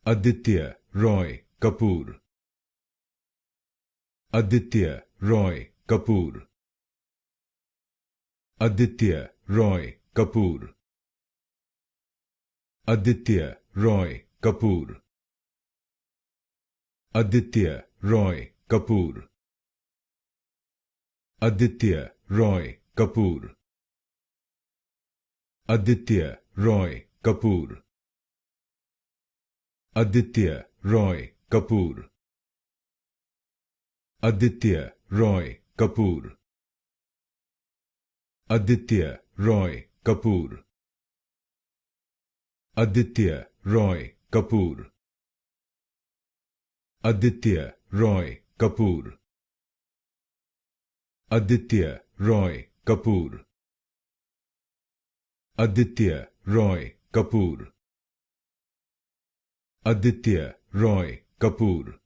Aditya Roy Kapur. Aditya Roy Kapur. Aditya Roy Kapur. Aditya Roy Kapur. Aditya Roy Kapur. Aditya Roy Kapur. Aditya Roy Kapur. Aditya Roy Kapur. Aditya Roy Kapur. Aditya Roy Kapur. Aditya Roy Kapur. Aditya Roy Kapur. Aditya Roy Kapur. Aditya Roy Kapur. Aditya Roy Kapur.